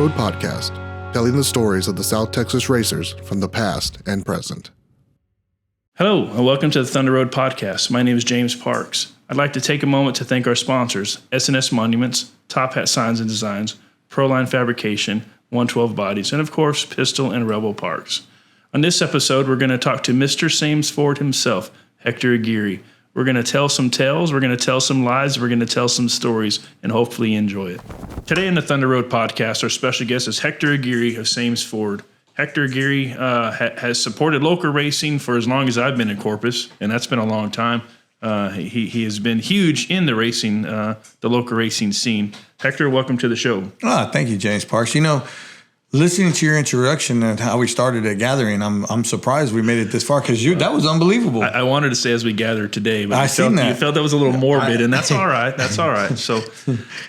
Road podcast, telling the stories of the South Texas racers from the past and present. Hello, and welcome to the Thunder Road podcast. My name is James Parks. I'd like to take a moment to thank our sponsors, S&S Monuments, Top Hat Signs and Designs, Proline Fabrication, 112 Bodies, and of course, Pistol and Rebel Parks. On this episode, we're going to talk to Mr. Sames Ford himself, Hector Aguirre. We're going to tell some tales, we're going to tell some lies, we're going to tell some stories, and hopefully enjoy it. Today in the Thunder Road podcast, our special guest is Hector Aguirre of Sames Ford. Hector Aguirre has supported local racing for as long as I've been in Corpus, and that's been a long time. He has been huge in the racing, the local racing scene. Hector, welcome to the show. Thank you, James Parks. You know, listening to your introduction and how we started a gathering, I'm surprised we made it this far because that was unbelievable. I wanted to say as we gathered today, but you felt that was a little morbid, and that's all right. That's all right. So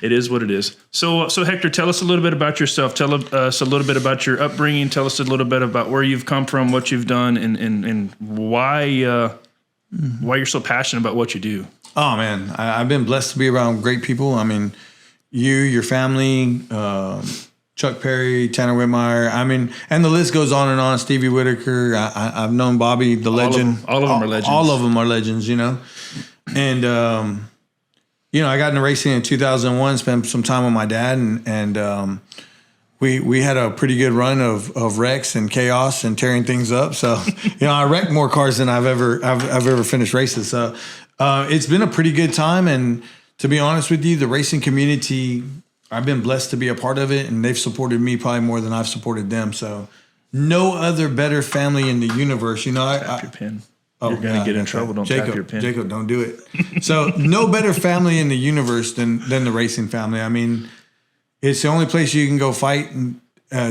it is what it is. So Hector, tell us a little bit about yourself. Tell us a little bit about your upbringing. Tell us a little bit about where you've come from, what you've done, and why you're so passionate about what you do. Oh, man. I've been blessed to be around great people. I mean, your family, Chuck Perry, Tanner Whitmire. I mean, and the list goes on and on. Stevie Whitaker. I've known Bobby, the legend. All of them are legends. All of them are legends, you know. And, I got into racing in 2001, spent some time with my dad, and we had a pretty good run of wrecks and chaos and tearing things up. So, I wrecked more cars than I've ever finished races. So it's been a pretty good time. And to be honest with you, the racing community, I've been blessed to be a part of it, and they've supported me probably more than I've supported them. So no other better family in the universe. Tap your pin. You're going to get in trouble. Don't tap your pin. Jacob, don't do it. So no better family in the universe than the racing family. I mean, it's the only place you can go fight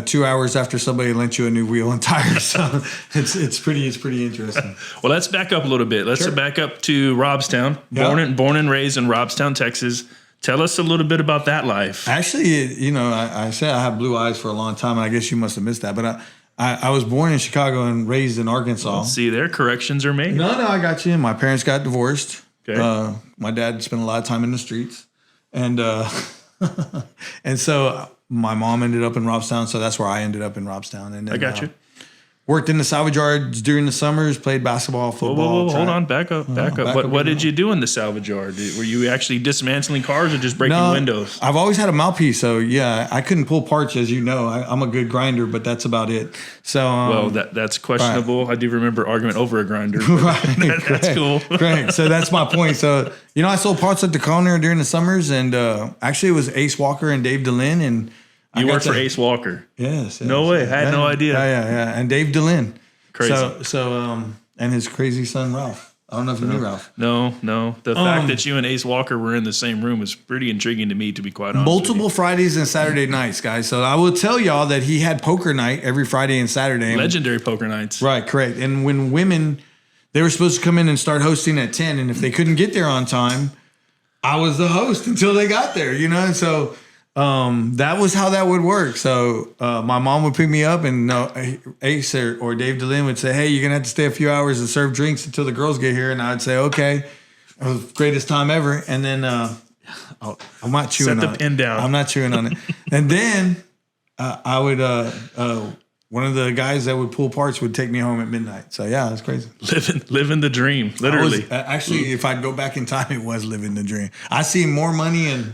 2 hours after somebody lent you a new wheel and tires. So it's pretty interesting. Well, let's back up a little bit. Let's back up to Robstown. Born and raised in Robstown, Texas. Tell us a little bit about that life. Actually, I said I have blue eyes for a long time, and I guess you must have missed that. But I was born in Chicago and raised in Arkansas. Well, see, there corrections are made. No, I got you. My parents got divorced. Okay. My dad spent a lot of time in the streets, and and so my mom ended up in Robstown, so that's where I ended up in Robstown. And then, I got you. Worked in the salvage yards during the summers, played basketball, football. Whoa, hold on, back up. What did you do in the salvage yard? Were you actually dismantling cars or just breaking windows? I've always had a mouthpiece, so yeah, I couldn't pull parts, as you know. I'm a good grinder, but that's about it. So that's questionable. Right. I do remember argument over a grinder. Right, that's cool. Correct. So that's my point. So I sold parts at the corner during the summers, and actually it was Ace Walker and Dave DeLynn, and you worked for Ace Walker? Yes. No way. I had no idea. Yeah. And Dave DeLynn. Crazy. So and his crazy son, Ralph. I don't know if you knew Ralph. No. The fact that you and Ace Walker were in the same room is pretty intriguing to me, to be quite honest. Multiple Fridays and Saturday nights, guys. So I will tell y'all that he had poker night every Friday and Saturday. Legendary poker nights. Right, correct. And when women, they were supposed to come in and start hosting at 10, and if they couldn't get there on time, I was the host until they got there, And so that was how that would work. So my mom would pick me up, and Ace or Dave DeLynn would say, "Hey, you're gonna have to stay a few hours and serve drinks until the girls get here." And I'd say, "Okay." It was the greatest time ever. And then I'm not chewing on it. Set the pen down. I'm not chewing on it. And then I would one of the guys that would pull parts would take me home at midnight. So yeah, it's crazy. Living the dream, literally. Actually, if I'd go back in time, it was living the dream. I see more money and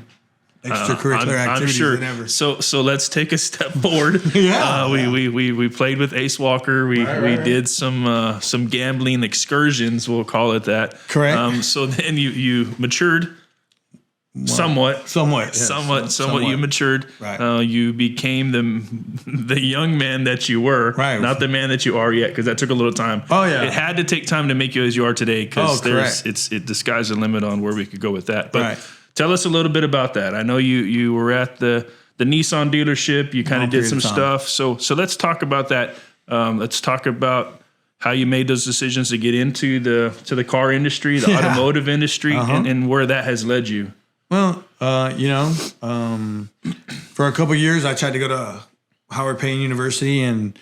extracurricular activities than ever. So let's take a step forward. We played with Ace Walker. We did some gambling excursions. We'll call it that. Correct. So then you matured. Somewhat. You matured. Right. You became the young man that you were, right? Not the man that you are yet, because that took a little time. Oh yeah. It had to take time to make you as you are today, because the sky's the limit on where we could go with that. But tell us a little bit about that. I know you were at the Nissan dealership. You kind of did some stuff. So let's talk about that. Let's talk about how you made those decisions to get into the car industry, the automotive industry, and where that has led you. Well, for a couple of years, I tried to go to Howard Payne University and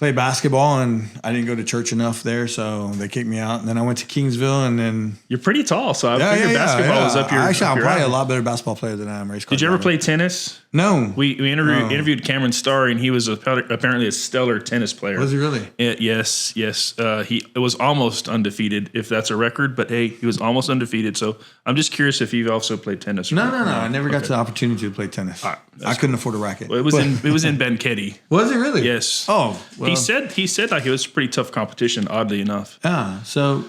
played basketball, and I didn't go to church enough there, so they kicked me out. And then I went to Kingsville, and then You're pretty tall, so I figured basketball was up your. Actually, up I'm your probably alley. a lot better basketball player than I am race car. Did you ever driver. play tennis? No. We interviewed Cameron Starr, and he was apparently a stellar tennis player. Was he really? Yes. He was almost undefeated, if that's a record. But hey, he was almost undefeated. So I'm just curious if you've also played tennis. No. I never got the opportunity to play tennis. right, I couldn't afford a racket. Well, it was in Benketti. Was it really? Yes. Oh, well. He said like it was pretty tough competition. Oddly enough. Yeah. So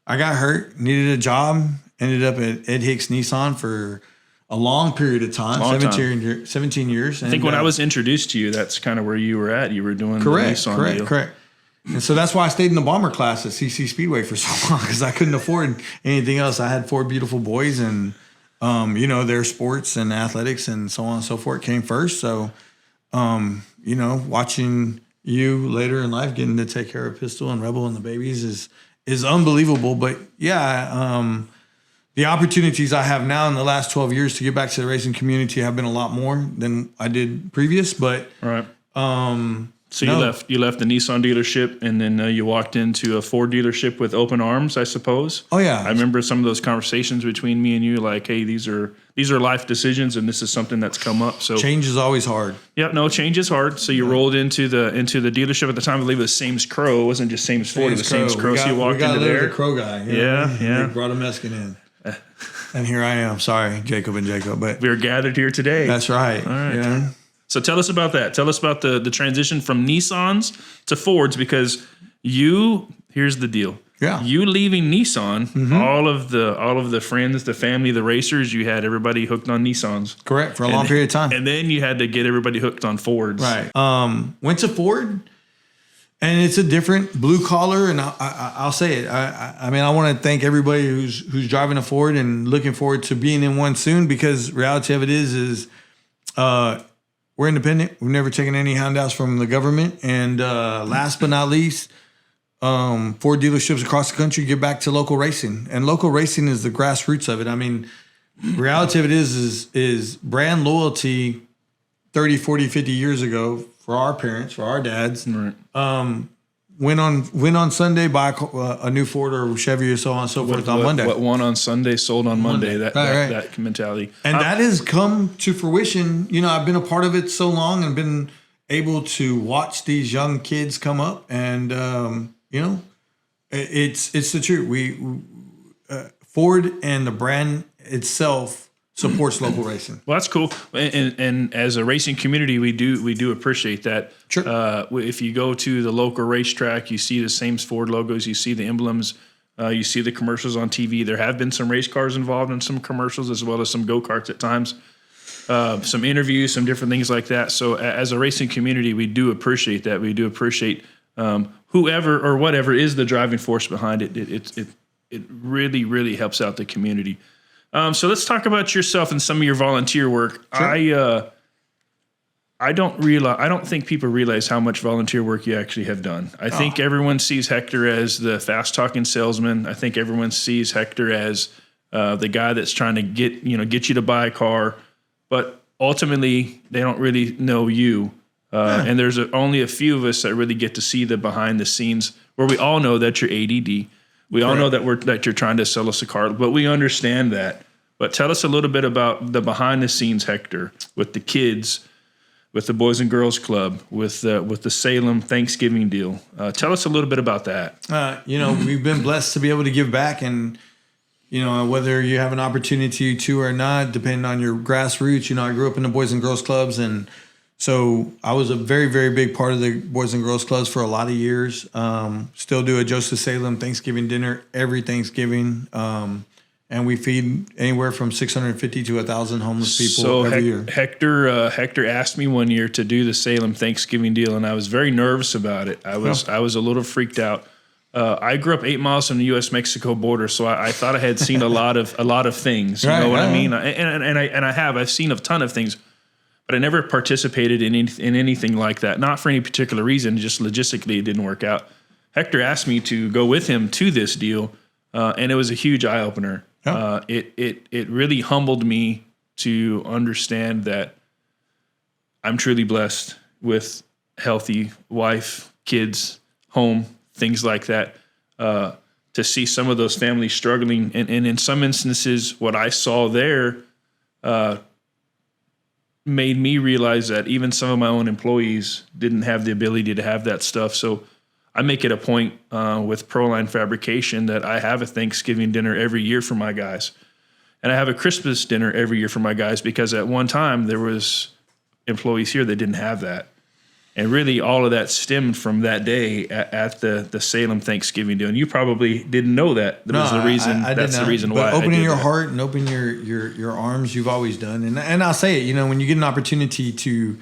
I got hurt, needed a job, ended up at Ed Hicks Nissan for a long period of time, 17 years. I think when I was introduced to you, that's kind of where you were at. You were doing the Nissan deal. Correct. And so that's why I stayed in the bomber class at CC Speedway for so long, because I couldn't afford anything else. I had 4 beautiful boys, and their sports and athletics and so on and so forth came first. So, watching you later in life getting to take care of Pistol and Rebel and the babies is unbelievable. But yeah, the opportunities I have now in the last 12 years to get back to the racing community have been a lot more than I did previous. But right. So you left the Nissan dealership, and then you walked into a Ford dealership with open arms, I suppose. Oh yeah, I remember some of those conversations between me and you, like, hey, these are life decisions, and this is something that's come up. So change is always hard. Yeah, no, change is hard. So you rolled into the dealership at the time. I believe it was Sames Crow. It wasn't just Sames Ford. It was Sames Crow. So you walked into there. The Crow guy. Yeah. They brought a Meskin in. And here I am. Sorry, Jacob and Jacob. But we're gathered here today. That's right. All right. Yeah. So tell us about that. Tell us about the transition from Nissans to Fords, because here's the deal. Yeah. You leaving Nissan, all of the friends, the family, the racers, you had everybody hooked on Nissans. Correct. For a long period of time. And then you had to get everybody hooked on Fords. Right. Went to Ford, and it's a different blue collar, and I'll say it. I mean, I want to thank everybody who's driving a Ford and looking forward to being in one soon, because reality of it is we're independent. We've never taken any handouts from the government. And last but not least, Ford dealerships across the country get back to local racing. And local racing is the grassroots of it. I mean, reality of it is brand loyalty 30, 40, 50 years ago for our parents, for our dads. Right. Went on Sunday, buy a new Ford or Chevy or so on and so forth on Monday. What won on Sunday sold on Monday. That mentality. And that has come to fruition. I've been a part of it so long and been able to watch these young kids come up, and it's the truth. Ford and the brand itself supports local racing. Well, that's cool. And as a racing community, we do appreciate that. Sure. If you go to the local racetrack, you see the same Ford logos, you see the emblems, you see the commercials on TV. There have been some race cars involved in some commercials, as well as some go-karts at times, some interviews, some different things like that. So as a racing community, we do appreciate that. We do appreciate whoever or whatever is the driving force behind it. It really, really helps out the community. So let's talk about yourself and some of your volunteer work. Sure. I don't think people realize how much volunteer work you actually have done. I think everyone sees Hector as the fast talking salesman. I think everyone sees Hector as the guy that's trying to get you to buy a car, but ultimately they don't really know you. And there's only a few of us that really get to see the behind the scenes, where we all know that you're ADD. We all know that you're trying to sell us a car, but we understand that. But tell us a little bit about the behind the scenes Hector, with the kids, with the Boys and Girls Club, with the Salem Thanksgiving deal. Tell us a little bit about that. We've been blessed to be able to give back, and whether you have an opportunity to or not, depending on your grassroots. I grew up in the Boys and Girls Clubs, and so I was a very, very big part of the Boys and Girls Clubs for a lot of years. Still do a Joseph Salem Thanksgiving dinner every Thanksgiving. And we feed anywhere from 650 to 1,000 homeless people every year. Hector asked me one year to do the Salem Thanksgiving deal, and I was very nervous about it. I was a little freaked out. I grew up 8 miles from the U.S.-Mexico border, so I thought I had seen a lot of things. You know what I mean? I've seen a ton of things, but I never participated in anything like that. Not for any particular reason, just logistically it didn't work out. Hector asked me to go with him to this deal, and it was a huge eye opener. It really humbled me to understand that I'm truly blessed with healthy wife, kids home, things like that. To see some of those families struggling, and in some instances, what I saw there made me realize that even some of my own employees didn't have the ability to have that stuff. So I make it a point with Proline Fabrication that I have a Thanksgiving dinner every year for my guys. And I have a Christmas dinner every year for my guys, because at one time there was employees here that didn't have that. And really all of that stemmed from that day at the Salem Thanksgiving dinner. And you probably didn't know that. That was the reason. That's the reason why. But opening your that. heart and opening your arms, you've always done. And I'll say it, when you get an opportunity to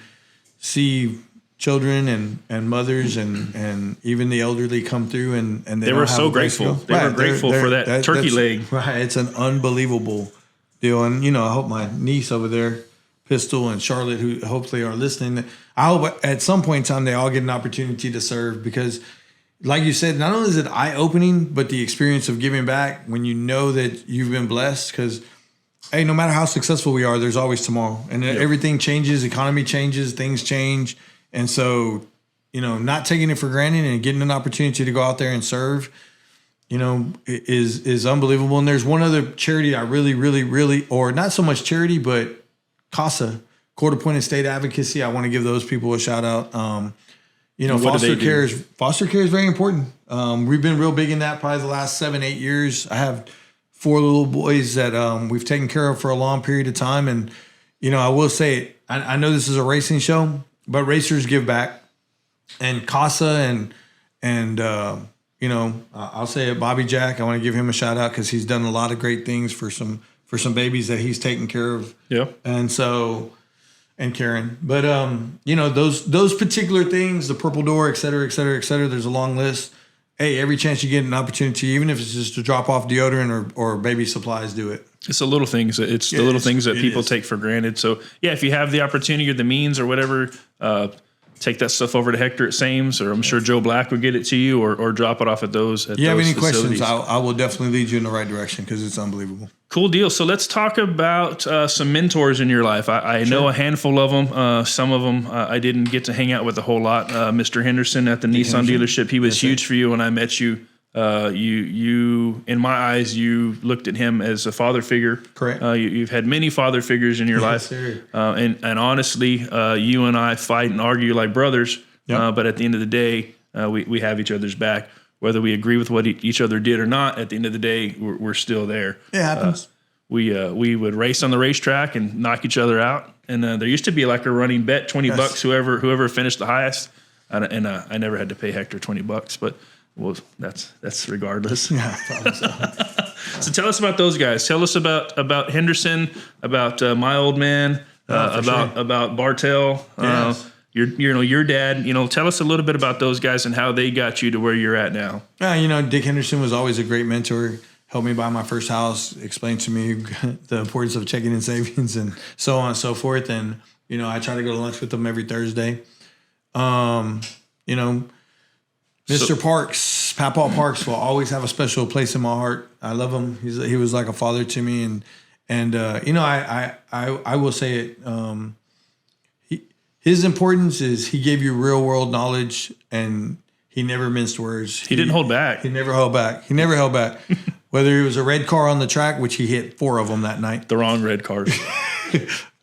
see children and mothers and even the elderly come through and they were so grateful. They were grateful for that turkey leg. Right. It's an unbelievable deal. And, I hope my niece over there, Pistol, and Charlotte, who hopefully are listening, I hope at some point in time they all get an opportunity to serve, because like you said, not only is it eye-opening, but the experience of giving back when you know that you've been blessed, because, hey, no matter how successful we are, there's always tomorrow. And everything changes, economy changes, things change. And so, not taking it for granted and getting an opportunity to go out there and serve, is unbelievable. And there's one other charity I really, really, really, or not so much charity, but CASA, Court Appointed State Advocacy. I want to give those people a shout out. Foster care is very important. We've been real big in that probably the last 7-8 years. I have 4 little boys that we've taken care of for a long period of time. And, I will say, I know this is a racing show, but racers give back. And CASA and I'll say it, Bobby Jack, I want to give him a shout out because he's done a lot of great things for some babies that he's taken care of. Yeah. And so, and Karen, but those particular things, the Purple Door, et cetera, et cetera, et cetera, there's a long list. Hey, every chance you get an opportunity, even if it's just to drop off deodorant or baby supplies, do it. It's the little things. It's the little things that people take for granted. So yeah, if you have the opportunity or the means or whatever, take that stuff over to Hector at Sames, or I'm sure Joe Black would get it to you, or drop it off at those. If you have any questions, I will definitely lead you in the right direction, because it's unbelievable. Cool deal. So let's talk about some mentors in your life. I know a handful of them. Some of them I didn't get to hang out with a whole lot. Mr. Henderson at the Nissan dealership, he was huge for you when I met you. You, in my eyes, you looked at him as a father figure. Correct. You've had many father figures in your life. Sir. And honestly, you and I fight and argue like brothers. Yep. But at the end of the day, we have each other's back. Whether we agree with what each other did or not, at the end of the day, we're still there. It happens. We would race on the racetrack and knock each other out. And there used to be like a running bet, $20, whoever finished the highest. And I never had to pay Hector $20, but well, that's regardless. Yeah, probably so. So tell us about those guys. Tell us about Henderson, about my old man, about Bartell. Yes. Your dad. Tell us a little bit about those guys and how they got you to where you're at now. Dick Henderson was always a great mentor. Helped me buy my first house. Explained to me the importance of checking and savings and so on and so forth. And I try to go to lunch with him every Thursday. Mr. Parks, Papaw Parks will always have a special place in my heart. I love him. He was like a father to me, and I will say it. His importance is he gave you real world knowledge, and he never minced words. He didn't hold back. He never held back. Whether it was a red car on the track, which he hit 4 of them that night. The wrong red cars.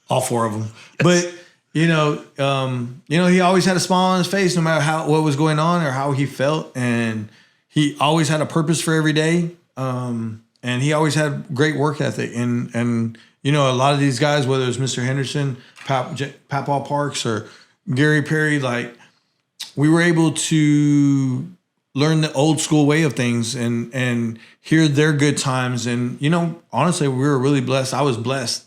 All 4 of them. But he always had a smile on his face, no matter what was going on or how he felt, and he always had a purpose for every day. And he always had great work ethic. And a lot of these guys, whether it's Mr. Henderson, Papaw Parks, or Gary Perry, like we were able to learn the old school way of things and hear their good times. And honestly, we were really blessed. I was blessed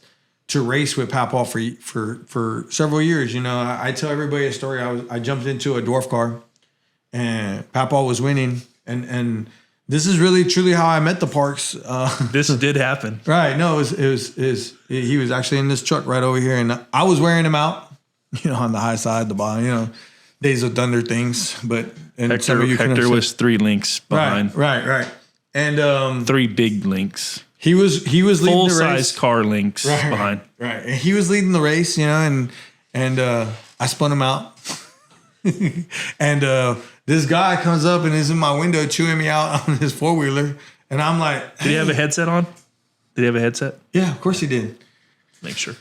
to race with Papaw for several years. I tell everybody a story. I jumped into a dwarf car, and Papaw was winning, and this is really truly how I met the Parks. This did happen, right? No, he was actually in this truck right over here, and I was wearing him out, on the high side, the bottom, Days of Thunder things. But Hector was 3 links behind, right, and 3 big links. He was leading the race. Full-size car links behind. Right. And he was leading the race, and I spun him out. And this this guy comes up and is in my window chewing me out on his 4-wheeler. And I'm like, Did he have a headset on? Did he have a headset? Yeah, of course he did. Make sure.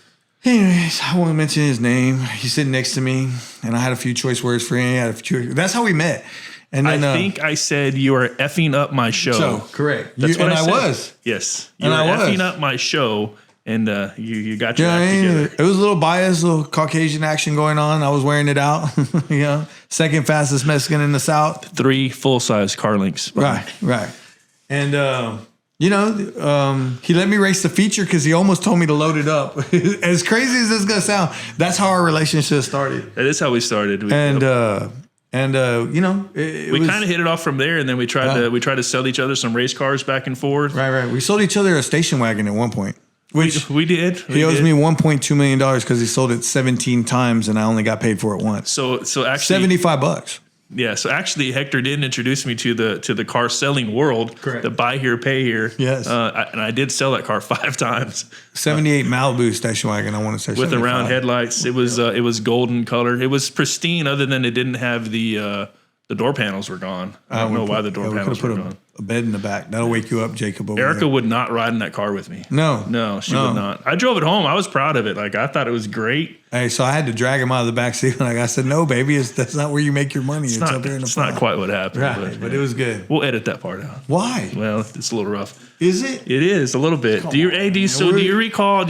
Anyways, I won't mention his name. He's sitting next to me, and I had a few choice words for him. That's how we met. And then, I think I said you are effing up my show. So correct. That's what I said. Was. Yes, you And were I was. effing up my show, and you got your act Yeah, together. it was a little biased, a little Caucasian action going on. I was wearing it out. Second fastest Mexican in the South. 3 full-size car links. Right. And he let me race the feature because he almost told me to load it up. As crazy as this is gonna sound, that's how our relationship started. That is how we started. We kind of hit it off from there, and then we tried to sell each other some race cars back and forth. Right. We sold each other a station wagon at one point. Which we did. He owes me $1.2 million because he sold it 17 times and I only got paid for it once. So actually $75. Yeah. So actually, Hector did introduce me to the car selling world. Correct. The buy here, pay here. Yes. And I did sell that car 5 times. 78 Malibu station wagon. I want to say with the 75. round headlights. It was golden color. It was pristine, other than it didn't have the door panels were gone. I don't know why the door panels were gone. A bed in the back. That'll wake you up, Jacob. Erica would not ride in that car with me. No, she would not. I drove it home. I was proud of it. Like, I thought it was great. Hey, so I had to drag him out of the back seat. Like I said, no, baby, that's not where you make your money. It's up here in the front. Not quite what happened. Right, but it was good. We'll edit that part out. Why? Well, it's a little rough. Is it? It is a little bit. Do you recall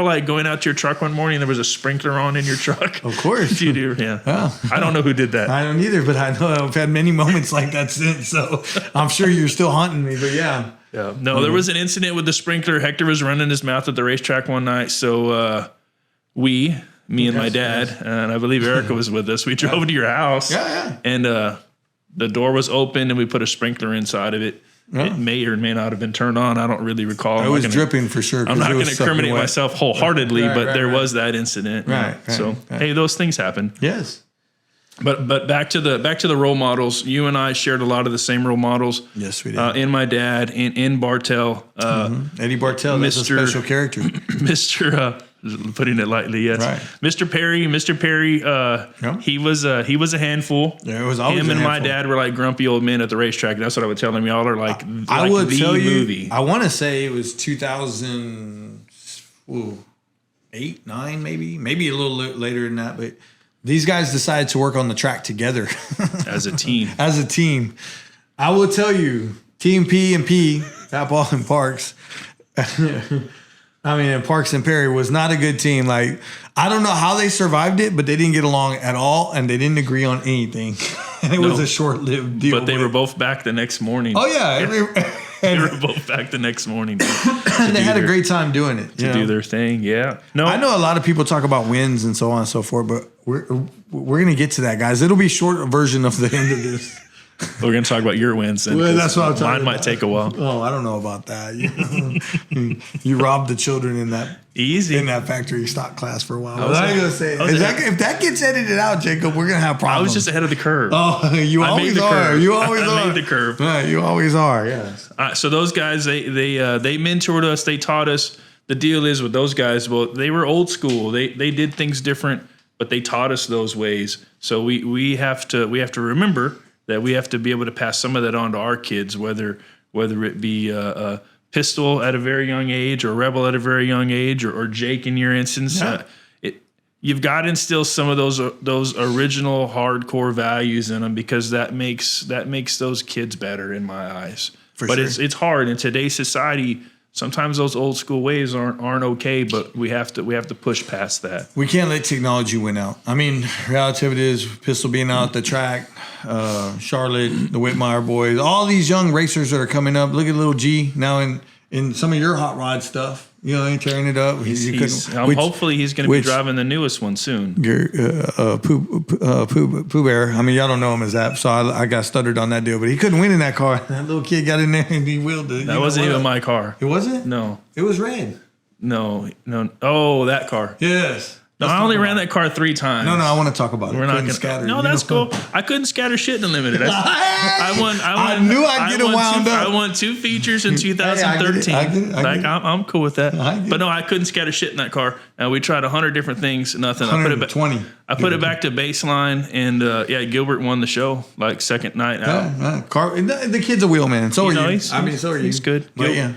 like going out to your truck one morning and there was a sprinkler on in your truck? Of course. You do. Yeah. Oh. I don't know who did that. I don't either, but I know I've had many moments like that since. So I'm sure you're still haunting me. But yeah. Yeah. No, there was an incident with the sprinkler. Hector was running his mouth at the racetrack one night. So me and my dad, and I believe Erica was with us. We drove to your house. Yeah. And the door was open and we put a sprinkler inside of it. Yeah. It may or may not have been turned on. I don't really recall. It was dripping for sure. I'm not going to incriminate myself wholeheartedly, but there was that incident. Right. So hey, those things happen. Yes. But back to the role models. You and I shared a lot of the same role models. Yes, we did. In my dad, in Bartell, Eddie Bartell, that's a special character. Mr. Putting it lightly, yes. Right. Mr. Perry, he was a handful. Yeah, it was always him a and handful. my dad were like grumpy old men at the racetrack. That's what I would tell him. Y'all are like I would the tell you, movie. I want to say it was 2008, 9, maybe a little later than that. But these guys decided to work on the track together as a team. I will tell you, Team P&P, Papal and Parks. And Parks and Perry was not a good team. Like, I don't know how they survived it, but they didn't get along at all, and they didn't agree on anything. And it was a short-lived deal. But they were both back the next morning. Oh, yeah. They were both back the next morning. And they had a great time doing it. To do their thing, yeah. No, I know a lot of people talk about wins and so on and so forth, but we're going to get to that, guys. It'll be a short version of the end of this. We're going to talk about your wins. Well, that's what I'm talking about. Mine might take a while. Oh, I don't know about that. You robbed the children in that factory stock class for a while. I was not going to say if that gets edited out, Jacob, we're going to have problems. I was just ahead of the curve. Oh, you always are. You always are. I made the curve. Right, you always are. Yes. So those guys, they mentored us. They taught us. The deal is with those guys. Well, they were old school. They did things different, but they taught us those ways. So we have to remember that we have to be able to pass some of that on to our kids, whether it be a Pistol at a very young age, or Rebel at a very young age, or Jake in your instance. Yeah. You've got to instill some of those original hardcore values in them, because that makes those kids better in my eyes. But sure. It's hard in today's society. Sometimes those old school ways aren't okay, but we have to push past that. We can't let technology win out. I mean, reality of it is, Pistol being out at the track, Charlotte, the Whitmire boys, all these young racers that are coming up. Look at little G now in some of your hot rod stuff. They're tearing it up. Hopefully he's going to be driving the newest one soon. Pooh Bear. I mean, y'all don't know him as that, so I got stuttered on that deal. But he couldn't win in that car. That little kid got in there and he wheeled it. That wasn't even my car. It wasn't? No. It was red. No. Oh, that car. Yes. No, I only ran that car 3 times. No, I want to talk about it. We're not gonna scatter. No, that's cool. I couldn't scatter shit in the limited. I knew I'd get it wound up. I won 2 features in 2013. I get it. I'm cool with that. But But no, I couldn't scatter shit in that car. We tried 100 different things, nothing. 120. I put it back to baseline, and Gilbert won the show like second night out. The kid's a wheel man. So are you. So are you. He's good. But yeah.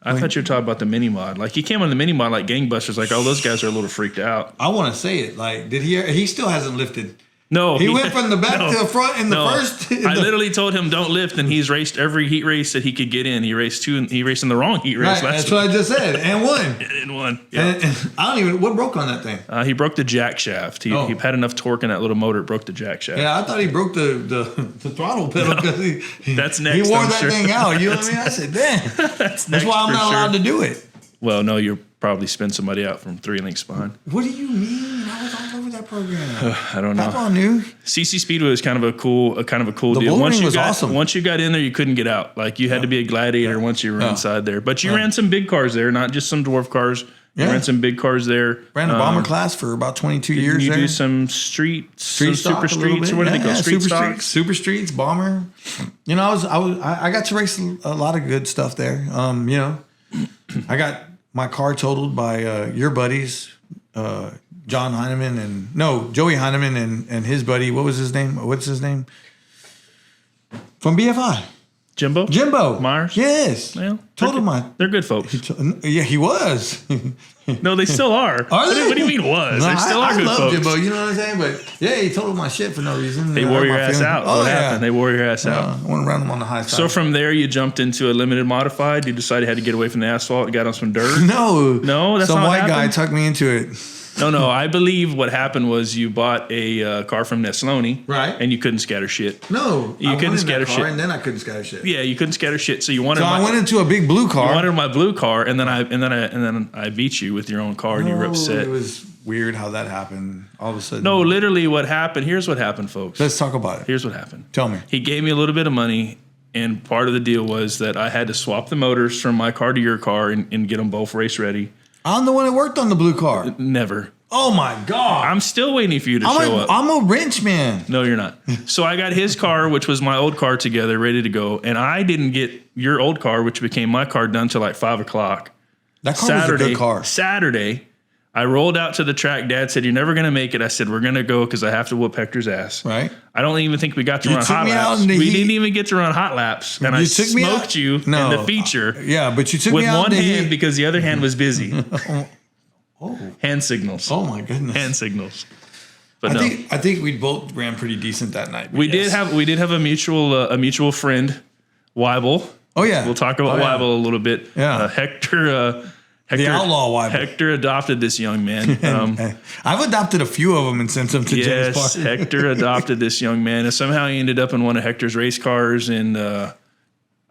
I thought you were talking about the mini mod. Like he came on the mini mod like gangbusters. Like those guys are a little freaked out. I want to say it. Like, did he still hasn't lifted. No, he went from the back to the front in the first. I literally told him don't lift, and he's raced every heat race that he could get in. He raced in the wrong heat race. Right, that's what I just said, and won. And won. Yeah. And I don't even what broke on that thing. He broke the jack shaft. He had enough torque in that little motor. It broke the jack shaft. Yeah, I thought he broke the throttle pedal because that's next. He wore that thing out. You know what I mean? I said, damn. That's why I'm not allowed to do it. Well, no, you'll probably spin somebody out from 3 lengths behind. What do you mean? I was all over that program. I don't know. That's all new. CC Speedway was kind of a cool The deal. bouldering was awesome. Once you got in there, you couldn't get out. Like you had to be a gladiator once you were inside there. But you ran some big cars there, not just some dwarf cars. You ran some big cars there. Ran the bomber class for about 22 years. You there. do some super streets, or what do they call super streets, bomber. You know, I got to race a lot of good stuff there. You know, I got my car totaled by your buddies, Joey Heineman and his buddy. What was his name? What's his name? From BFI. Jimbo Myers. Yes. Well, they're good folks. He was. No, they still are. Are they? What do you mean was? They still are good folks. I love Jimbo. You know what I'm saying? But yeah, he totaled my shit for no reason. They wore your ass out. What happened? They wore your ass out. I went around them on the high side. So from there, you jumped into a limited modified. You decided you had to get away from the asphalt and got on some dirt. No, that's some not white what guy happened? tucked me into it. No. I believe what happened was you bought a car from Nesloni, right? And you couldn't scatter shit. No, you couldn't scatter shit, and then I couldn't scatter shit. Yeah, you couldn't scatter shit. So you wanted. So I went into a big blue car. You wanted my blue car, and then I beat you with your own car, and you were upset. It was weird how that happened. All of a sudden. No, literally, what happened? Here's what happened, folks. Let's talk about it. Here's what happened. Tell me. He gave me a little bit of money. And part of the deal was that I had to swap the motors from my car to your car and get them both race ready. I'm the one that worked on the blue car. Never. Oh my God. I'm still waiting for you to show up. I'm a wrench man. No, you're not. So I got his car, which was my old car, together, ready to go. And I didn't get your old car, which became my car, done till like 5 o'clock. That car was a good car. Saturday, I rolled out to the track. Dad said, "You're never going to make it." I said, "We're going to go because I have to whoop Hector's ass." Right. I don't even think we got to run hot laps. We didn't even get to run hot laps. And I smoked you in the feature. Yeah, but you took me with out one hand because the other hand was busy. Oh. Hand signals. Oh my goodness. Hand signals. But I think we both ran pretty decent that night. We did have a mutual friend, Weibel. Oh yeah. We'll talk about Weibel a little bit. Yeah. Hector, the outlaw Weibel. Hector adopted this young man. I've adopted a few of them and sent them to James Park. Yes, Hector adopted this young man, and somehow he ended up in one of Hector's race cars. And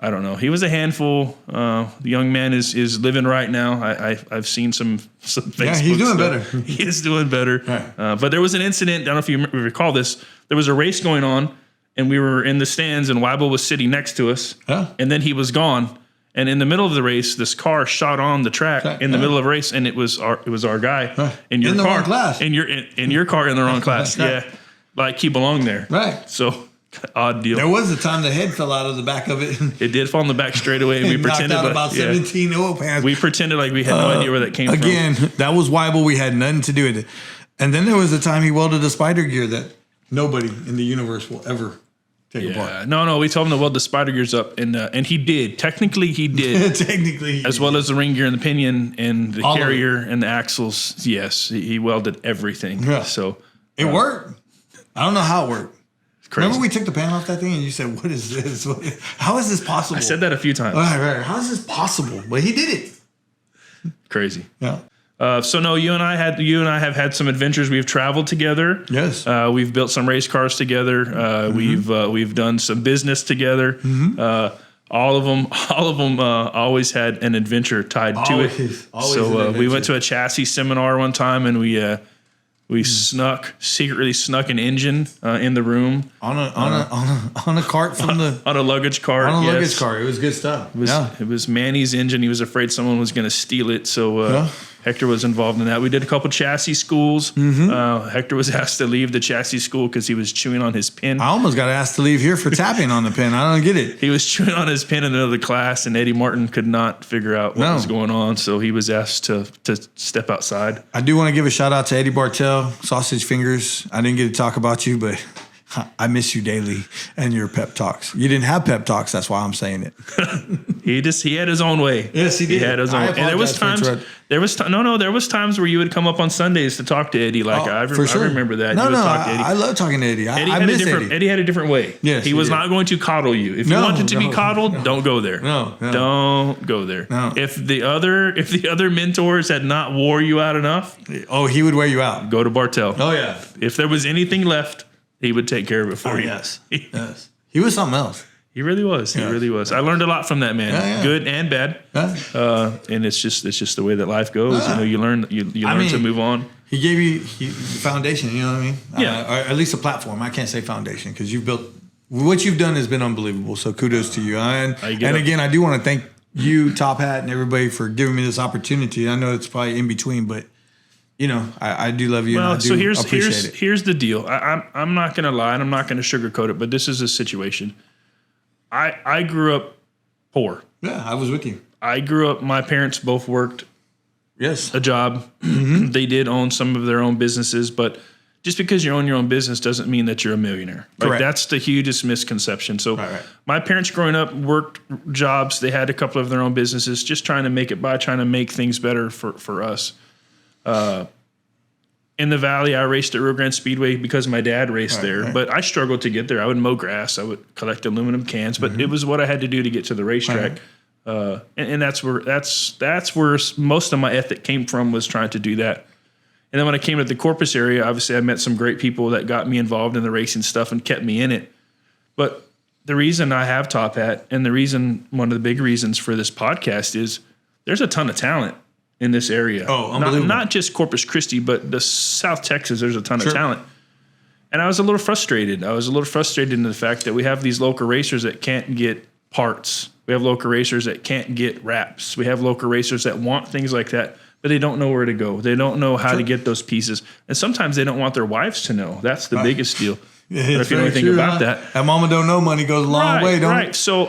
I don't know. He was a handful. The young man is living right now. I've seen some Facebook. Yeah, he's doing better. He is doing better. Right. But there was an incident. I don't know if you recall this. There was a race going on, and we were in the stands, and Weibel was sitting next to us. Yeah. And then he was gone. And in the middle of the race, this car shot on the track in the middle of a race, and it was our guy in your in the car, wrong class. in your car in the wrong class. Right. Yeah, like he belonged there. Right. So odd deal. There was a time the head fell out of the back of it. It did fall in the back straight away, and we pretended knocked out about 17 oil pans. We pretended like we had no idea where that came from. Again, that was Weibel. We had nothing to do with it. And then there was a time he welded a spider gear that nobody in the universe will ever take apart. No, we told him to weld the spider gears up, and he did. Technically, he did. Technically, as well as the ring gear and the pinion and the carrier and the axles. Yes, he welded everything. Yeah. So it worked. I don't know how it worked. Crazy. Remember we took the pan off that thing and you said, "What is this? How is this possible?" I said that a few times. Right. How is this possible? But he did it. Crazy. Yeah. So no, you and I have had some adventures. We've traveled together. Yes. We've built some race cars together. We've done some business together. All of them always had an adventure tied to it. So we went to a chassis seminar one time, and we secretly snuck an engine in the room on a cart from the on a luggage cart. On a luggage cart. It was good stuff. It was Manny's engine. He was afraid someone was going to steal it. So Hector was involved in that. We did a couple chassis schools. Hector was asked to leave the chassis school because he was chewing on his pin. I almost got asked to leave here for tapping on the pin. I don't get it. He was chewing on his pin in another class, and Eddie Martin could not figure out what was going on, so he was asked to step outside. I do want to give a shout out to Eddie Bartell, Sausage Fingers. I didn't get to talk about you, but I miss you daily and your pep talks. You didn't have pep talks, that's why I'm saying it. He had his own way. Yes, he did. He had his own. And there was times where you would come up on Sundays to talk to Eddie. I remember that. No, you would talk to Eddie. I love talking to Eddie. Eddie had a different way. Yes, he was not going to coddle you. If you wanted to be coddled, don't go there. No. Don't go there. No. If the other mentors had not wore you out enough, he would wear you out. go to Bartell. Oh yeah. If there was anything left, he would take care of it for you. Yes. Yes. He was something else. He really was. He really was. I learned a lot from that man, good and bad. And it's just the way that life goes. You learn to move on. He gave you the foundation. You know what I mean? Yeah. Or at least a platform. I can't say foundation because you've built what you've done has been unbelievable. So kudos to you. And again, I do want to thank you, Top Hat, and everybody for giving me this opportunity. I know it's probably in between, but. I do love you. Well, and I do appreciate it. Here's the deal. I'm not going to lie and I'm not going to sugarcoat it, but this is a situation. I grew up poor. Yeah, I was with you. I grew up. My parents both worked. Yes. A job. They did own some of their own businesses, but just because you own your own business doesn't mean that you're a millionaire. Correct. That's the hugest misconception. So my parents growing up worked jobs. They had a couple of their own businesses, just trying to make it by, trying to make things better for us. In the Valley, I raced at Rio Grande Speedway because my dad raced there, but I struggled to get there. I would mow grass. I would collect aluminum cans, but it was what I had to do to get to the racetrack. And that's where most of my ethic came from, was trying to do that. And then when I came to the Corpus area, obviously I met some great people that got me involved in the racing stuff and kept me in it. But the reason I have Top Hat, and one of the big reasons for this podcast, is there's a ton of talent in this area. Oh, unbelievable. Not just Corpus Christi, but the South Texas, there's a ton of talent. And I was a little frustrated. In the fact that we have these local racers that can't get parts. We have local racers that can't get wraps. We have local racers that want things like that, but they don't know where to go. They don't know how to get those pieces. And sometimes they don't want their wives to know. That's the biggest deal. If you know anything about that. And mama don't know money goes a long way, don't it? So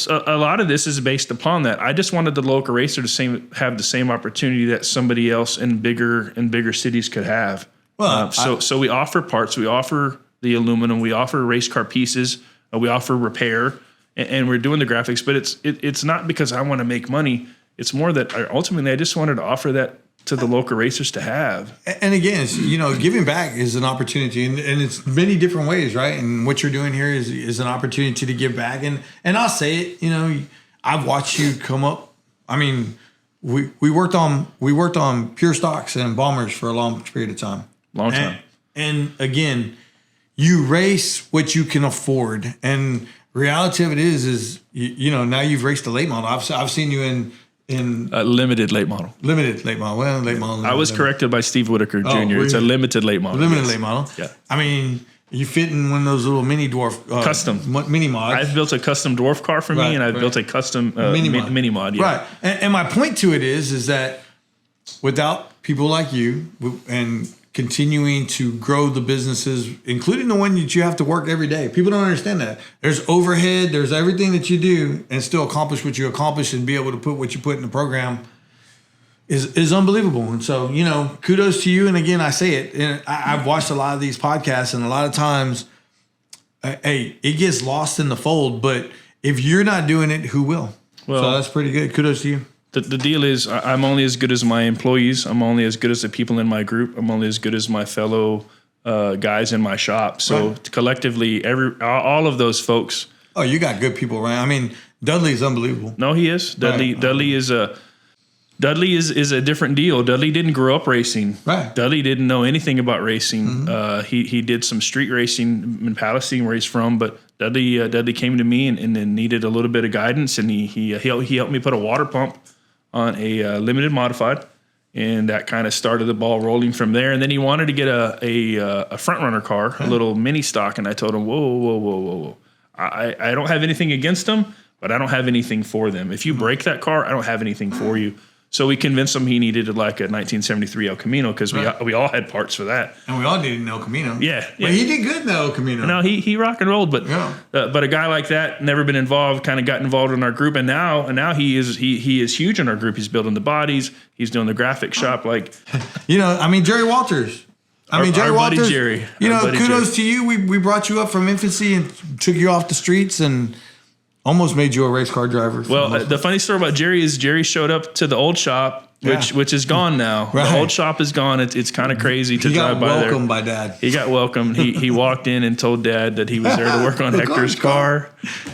a lot of this is based upon that. I just wanted the local racer to have the same opportunity that somebody else in bigger cities could have. Well, so we offer parts, we offer the aluminum, we offer race car pieces, we offer repair, and we're doing the graphics. But it's not because I want to make money. It's more that ultimately I just wanted to offer that to the local racers to have. And again, it's, giving back is an opportunity, and it's many different ways, right? And what you're doing here is an opportunity to give back. And I'll say it, I've watched you come up. I mean, we worked on pure stocks and bombers for a long period of time. Long time. And again, you race what you can afford. And reality of it is now you've raced a late model. I've seen you in a limited late model. Limited late model. Well, late model. I was corrected by Steve Whitaker Jr. It's a limited late model. Limited late model. Yeah. I mean, you fit in one of those little mini dwarf custom mini mods. I've built a custom dwarf car for me, and I've built a custom mini mod. Yeah. Right. And my point to it is that without people like you and continuing to grow the businesses, including the one that you have to work every day. People don't understand that. There's overhead, there's everything that you do, and still accomplish what you accomplish and be able to put what you put in the program is unbelievable. And so, kudos to you. And again, I say it, and I've watched a lot of these podcasts, and a lot of times, it gets lost in the fold, but if you're not doing it, who will? Well, so that's pretty good. Kudos to you. The deal is I'm only as good as my employees. I'm only as good as the people in my group. I'm only as good as my fellow guys in my shop. So collectively, all of those folks. Oh, you got good people, right? I mean, Dudley's unbelievable. No, he is. Dudley is a different deal. Dudley didn't grow up racing. Right. Dudley didn't know anything about racing. Mm-hmm. He did some street racing in Palestine where he's from, but Dudley came to me and then needed a little bit of guidance, and he helped me put a water pump on a limited modified, and that kind of started the ball rolling from there. And then he wanted to get a front runner car, a little mini stock, and I told him, whoa. I don't have anything against them, but I don't have anything for them. If you break that car, I don't have anything for you. So we convinced him he needed like a 1973 El Camino because we all had parts for that. And we all needed an El Camino. Yeah. But he did good in the El Camino. No, he rock and rolled, but Yeah. But a guy like that, never been involved, kind of got involved in our group, and now he is huge in our group. He's building the bodies, he's doing the graphic shop, like Jerry Walters. Our buddy Jerry. Kudos to you. We brought you up from infancy and took you off the streets and almost made you a race car driver. Well, the funny story about Jerry is Jerry showed up to the old shop, which is gone now. Right. The old shop is gone. It's kind of crazy to drive by there. He got welcomed by Dad. He got welcomed. He walked in and told Dad that he was there to work on Hector's car.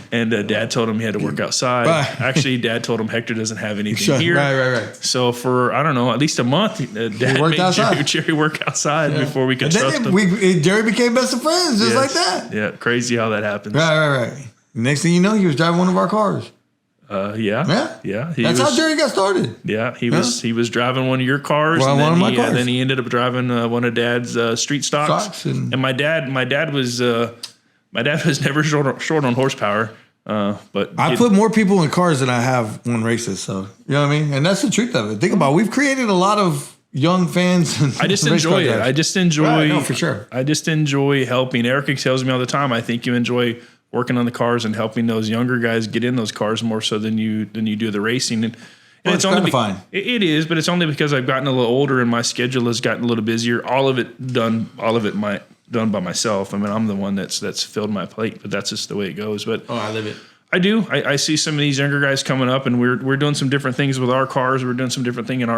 And Dad told him he had to work outside. Right. Actually, Dad told him Hector doesn't have anything here. Right. So for, I don't know, at least a month, Dad worked made outside. Jerry work outside before we could trust him. Jerry became best of friends just like that. Yeah, crazy how that happens. Right. Next thing you know, he was driving one of our cars. Yeah. That's how Jerry got started. Yeah, he was driving one of your cars, Well, and one of my cars. And then he ended up driving one of Dad's street stocks. And my dad was never short on horsepower. But I put more people in cars than I have won races. So you know what I mean, and that's the truth of it. Think about it. We've created a lot of young fans. And I just enjoy it. I just enjoy. Right, no, for sure. I just enjoy helping. Eric tells me all the time, I think you enjoy working on the cars and helping those younger guys get in those cars more so than you do the racing. And it's only fine. It is, but it's only because I've gotten a little older and my schedule has gotten a little busier. All of it done by myself. I mean, I'm the one that's filled my plate, but that's just the way it goes. But I live it. I do. I see some of these younger guys coming up, and we're doing some different things with our cars. We're doing some different things in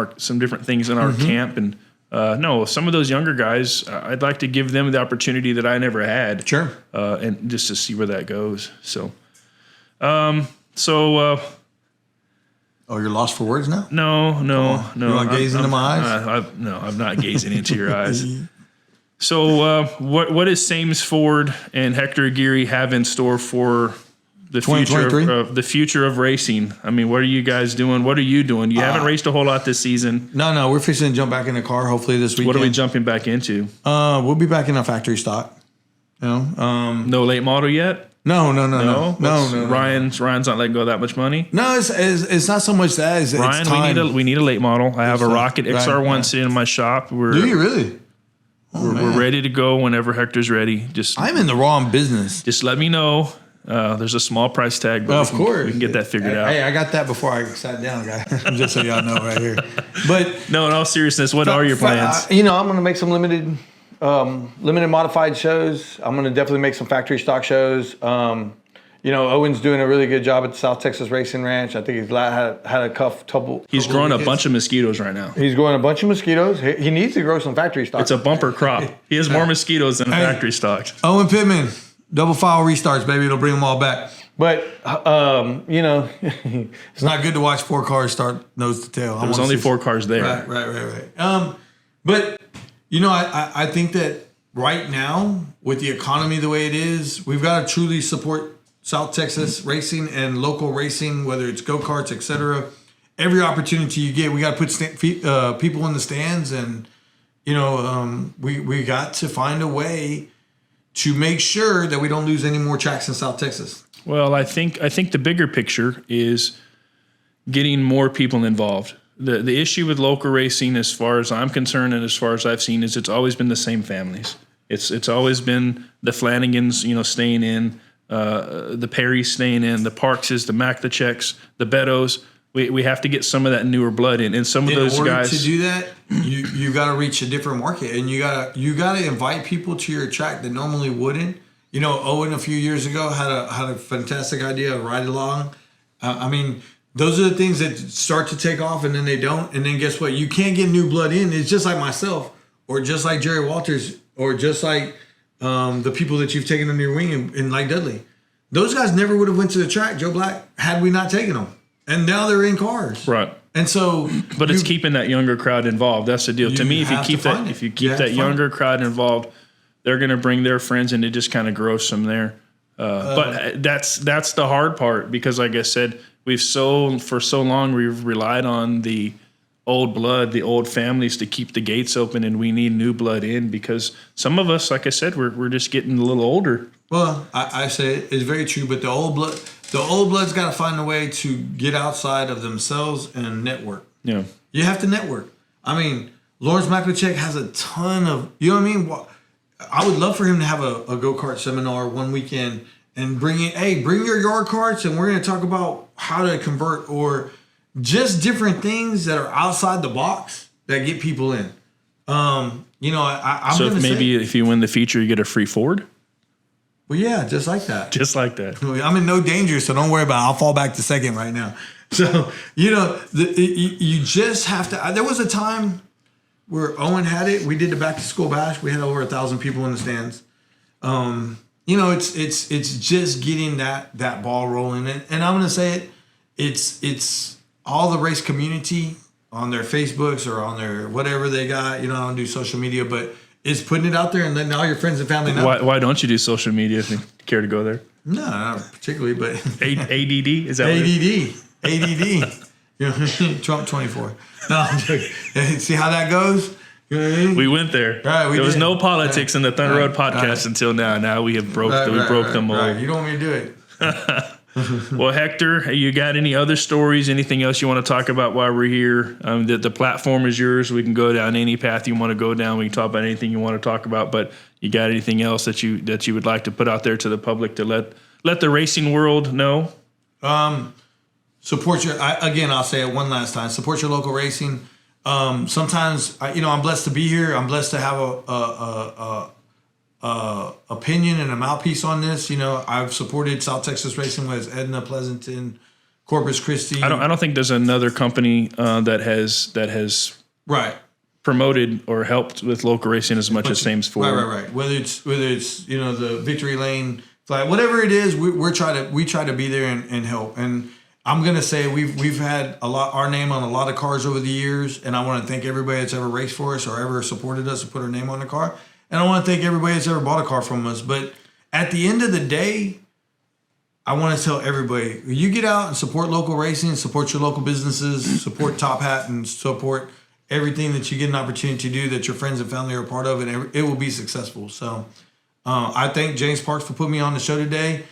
our camp, and some of those younger guys, I'd like to give them the opportunity that I never had. Sure. And just to see where that goes. So, you're lost for words now? No. You want to gaze into my eyes? I'm not gazing into your eyes. So, what does Sames Ford and Hector Aguirre have in store for the future of racing? I mean, what are you guys doing? What are you doing? You haven't raced a whole lot this season. No, we're fixing to jump back in the car hopefully this weekend. What are we jumping back into? We'll be back in a factory stock. No late model yet? No. Ryan's not letting go of that much money. No, it's not so much that. It's Ryan, time. we need a late model. I have a Rocket XR1 sitting in my shop. Do you really? We're ready to go whenever Hector's ready. I'm in the wrong business. Just let me know. There's a small price tag, but of course we can get that figured out. Hey, I got that before I sat down, guy. Just so y'all know right here. But no, in all seriousness, what are your plans? I'm going to make some limited modified shows. I'm going to definitely make some factory stock shows. Owen's doing a really good job at the South Texas Racing Ranch. I think he's had a couple. He's growing a bunch of mosquitoes right now. He's growing a bunch of mosquitoes. He needs to grow some factory stock. It's a bumper crop. He has more mosquitoes than factory stocks. Owen Pittman, double file restarts, baby. It'll bring them all back. But it's not good to watch 4 cars start nose to tail. There was only 4 cars there. Right. But I think that right now, with the economy the way it is, we've got to truly support South Texas racing and local racing, whether it's go-karts, etc. Every opportunity you get, we got to put people in the stands, and we got to find a way to make sure that we don't lose any more tracks in South Texas. Well, I think the bigger picture is getting more people involved. The issue with local racing, as far as I'm concerned and as far as I've seen, is it's always been the same families. It's always been the Flanagans, staying in, the Perrys staying in, the Parkses, the Maclacheks, the Beddoes. We have to get some of that newer blood in, and some of those guys. In order to do that, you got to reach a different market, and you got to invite people to your track that normally wouldn't. Owen a few years ago had a fantastic idea of ride along. Those are the things that start to take off, and then they don't. And then guess what? You can't get new blood in. It's just like myself, or just like Jerry Walters, or just like the people that you've taken under your wing, and like Dudley. Those guys never would have went to the track, Joe Black, had we not taken them. And now they're in cars. Right. And so, but it's keeping that younger crowd involved. That's the deal. To me, if you keep that younger crowd involved, they're going to bring their friends, and it just kind of grows from there. But that's the hard part, because, like I said, for so long we've relied on the old blood, the old families to keep the gates open, and we need new blood in, because some of us, like I said, we're just getting a little older. Well, I say it's very true, but the old blood, the old blood's got to find a way to get outside of themselves and network. Yeah. You have to network. I mean, Lawrence Maklachek has a ton of, you know what I mean? I would love for him to have a go-kart seminar one weekend and bring your yard carts and we're going to talk about how to convert or just different things that are outside the box that get people in. I'm so going to maybe if you win the feature, you get a free Ford? Well, yeah, just like that. Just like that. I'm in no danger, so don't worry about it. I'll fall back to second right now. So, you just have to. There was a time where Owen had it. We did the back to school bash. We had over 1,000 people in the stands. It's just getting that ball rolling. And I'm going to say it. It's all the race community on their Facebooks or on their whatever they got. I don't do social media, but it's putting it out there and letting all your friends and family know. Why don't you do social media if you care to go there? No, not particularly, but ADD? Is that ADD. Trump 24. No, I'm joking. See how that goes? You know what I mean? We went there. Right, there was no politics in the Thunder Road podcast until now. Now we have broke the mold. Right. You don't want me to do it. Well, Hector, you got any other stories? Anything else you want to talk about while we're here? The platform is yours. We can go down any path you want to go down. We can talk about anything you want to talk about. But you got anything else that you would like to put out there to the public to let the racing world know? Support I'll say it one last time. Support your local racing. Sometimes I'm blessed to be here. I'm blessed to have a opinion and a mouthpiece on this. I've supported South Texas Racing with Edna, Pleasanton, Corpus Christi. I don't think there's another company that has right promoted or helped with local racing as much as Sames Ford. Right. Whether it's the Victory Lane flag, whatever it is, we try to be there and help. And I'm gonna say we've had our name on a lot of cars over the years, and I want to thank everybody that's ever raced for us or ever supported us and put our name on the car. And I want to thank everybody that's ever bought a car from us. But at the end of the day, I want to tell everybody, you get out and support local racing, support your local businesses, support Top Hat, and support everything that you get an opportunity to do that your friends and family are a part of, and it will be successful. So I thank James Parks for putting me on the show today.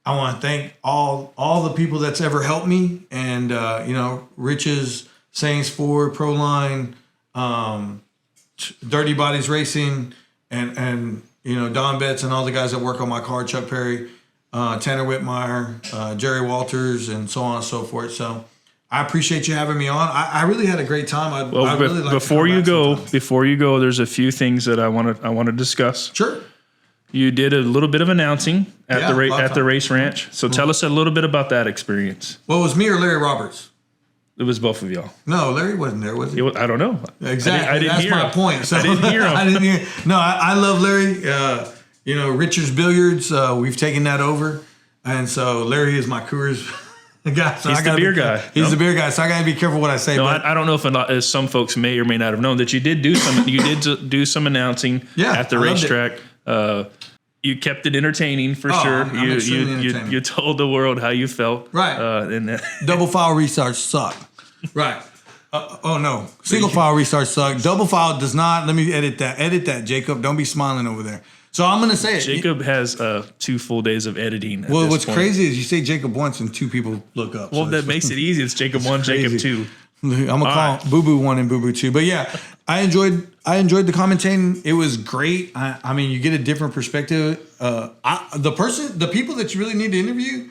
I want to thank all the people that's ever helped me, and Rich's, Saints Ford, Proline, Dirty Bodies Racing, and Don Betts and all the guys that work on my car, Chuck Perry, Tanner Whitmire, Jerry Walters, and so on and so forth. So I appreciate you having me on. I really had a great time. Before you go, there's a few things that I want to discuss. Sure. You did a little bit of announcing at the race ranch. So tell us a little bit about that experience. Well, it was me or Larry Roberts? It was both of y'all. No, Larry wasn't there, was he? I don't know. Exactly. I didn't That's hear my him. point. So I didn't hear him. I didn't hear. No, I love Larry. Richard's Billiards. We've taken that over, and so Larry is my Coors guy. So He's the beer guy. He's the beer guy. So I got to be careful what I say. No, I don't know if some folks may or may not have known that you did do some. You did do some announcing at the racetrack. You kept it entertaining for sure. You told the world how you felt. Right. And double file restarts suck. Right. No. Single file restarts suck. Double file does not. Let me edit that. Edit that, Jacob. Don't be smiling over there. So I'm going to say it. Jacob has 2 full days of editing. Well, what's crazy is you say Jacob once and 2 people look up. Well, that makes it easy. It's Jacob 1, Jacob 2. I'm gonna call Boo Boo 1 and Boo Boo 2. But yeah, I enjoyed the commentating. It was great. I mean, you get a different perspective. The people that you really need to interview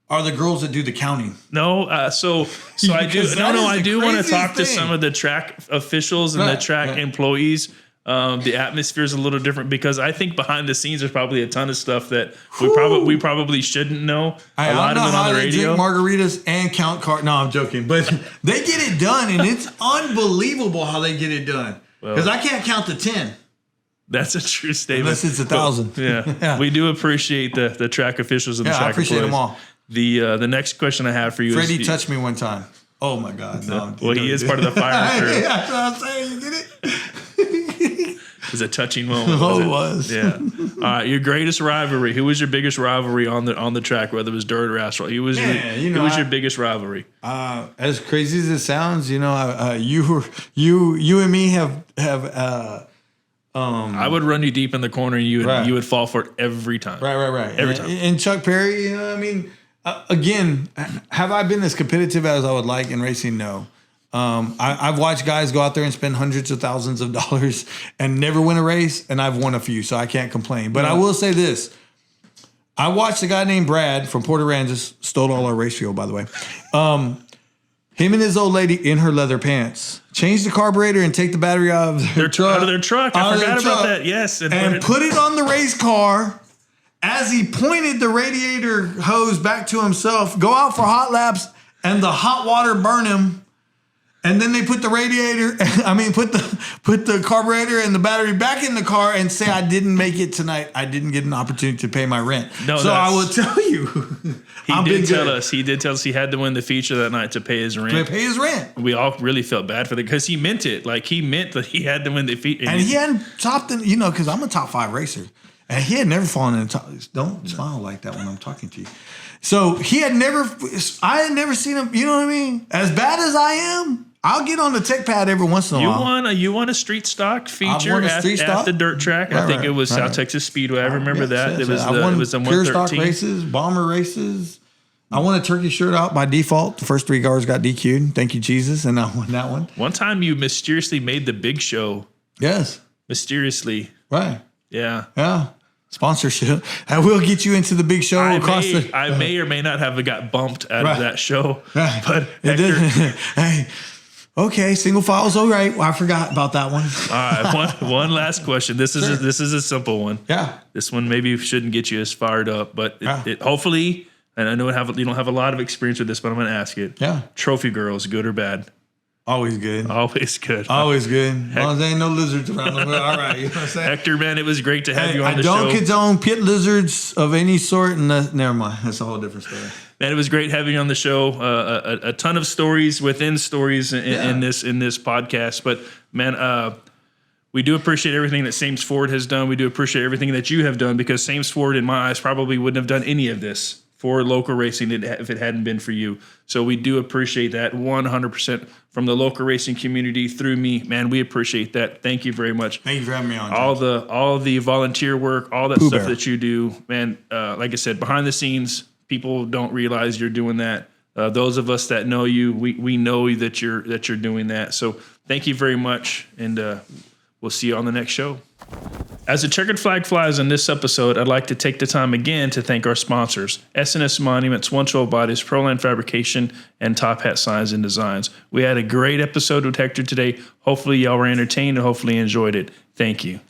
are the girls that do the counting. No, I do. I do want to talk to some of the track officials and the track employees. The atmosphere is a little different because I think behind the scenes there's probably a ton of stuff that we probably shouldn't know. I don't know how they drink margaritas and count cards. No, I'm joking, but they get it done, and it's unbelievable how they get it done. Because I can't count to 10. That's a true statement. Unless it's 1,000. Yeah, we do appreciate the track officials and the track I appreciate employees. them all. The next question I have for you Freddie is... touched me one time. Oh, my God. No, well, he is part of the fire crew. Yeah, that's what I'm saying. You get it? It was a touching moment. It was. Yeah. All right. Your greatest rivalry. Who was your biggest rivalry on the track, whether it was dirt or asphalt? Who was your biggest rivalry? As crazy as it sounds, you and me have. I would run you deep in the corner, and you would fall for it every time. Right. Every time. And Chuck Perry, I mean, again, have I been as competitive as I would like in racing? No. I've watched guys go out there and spend hundreds of thousands of dollars and never win a race, and I've won a few, so I can't complain. But I will say this. I watched a guy named Brad from Port Aransas, stole all our race fuel, by the way. Him and his old lady in her leather pants change the carburetor and take the battery out of their truck. Out of their truck. I forgot about that. Yes. And put it on the race car as he pointed the radiator hose back to himself, go out for hot laps, and the hot water burn him. And then they put the put the carburetor and the battery back in the car and say, I didn't make it tonight. I didn't get an opportunity to pay my rent. No, so I will tell you. He did tell us he had to win the feature that night to pay his rent. To pay his rent. We all really felt bad for that because he meant it. Like he meant that he had to win the feature. And he hadn't topped it, because I'm a top 5 racer. And he had never fallen in the top. Don't smile like that when I'm talking to you. So I had never seen him, you know what I mean? As bad as I am, I'll get on the tech pad every once in a while. You won a street stock feature at the dirt track. I think it was South Texas Speedway. I remember that. It was I won the pure stock 113 races, bomber races. I won a turkey shirt out by default. The first 3 cars got DQ'd. Thank you, Jesus. And I won that one. One time you mysteriously made the big show. Yes. Mysteriously. Right. Yeah. Yeah. Sponsorship. I will get you into the big show I may or may not have got bumped out of that show. Right. But Hector, hey. Okay, single file's all right. Well, I forgot about that one. All right, one last question. This is a simple one. Yeah. This one maybe shouldn't get you as fired up, but it hopefully, and I know you don't have a lot of experience with this, but I'm going to ask it. Yeah. Trophy girls, good or bad? Always good. Always good. Always good. As long as there ain't no lizards around them, we're all right. You know what I'm saying? Hector, man, it was great to have you on the show. I don't condone pit lizards of any sort, and never mind. That's a whole different story. Man, it was great having you on the show. A ton of stories within stories in this podcast. But man, we do appreciate everything that Sames Ford has done. We do appreciate everything that you have done because Sames Ford, in my eyes, probably wouldn't have done any of this for local racing if it hadn't been for you. So we do appreciate that 100% from the local racing community through me. Man, we appreciate that. Thank you very much. Thank you for having me on. All the volunteer work, all that stuff that you do, man. Like I said, behind the scenes, people don't realize you're doing that. Those of us that know you, we know that you're doing that. So thank you very much, and we'll see you on the next show. As the checkered flag flies in this episode, I'd like to take the time again to thank our sponsors, S&S Monuments, 112 Bodies, Proline Fabrication, and Top Hat Signs and Designs. We had a great episode with Hector today. Hopefully y'all were entertained and hopefully enjoyed it. Thank you.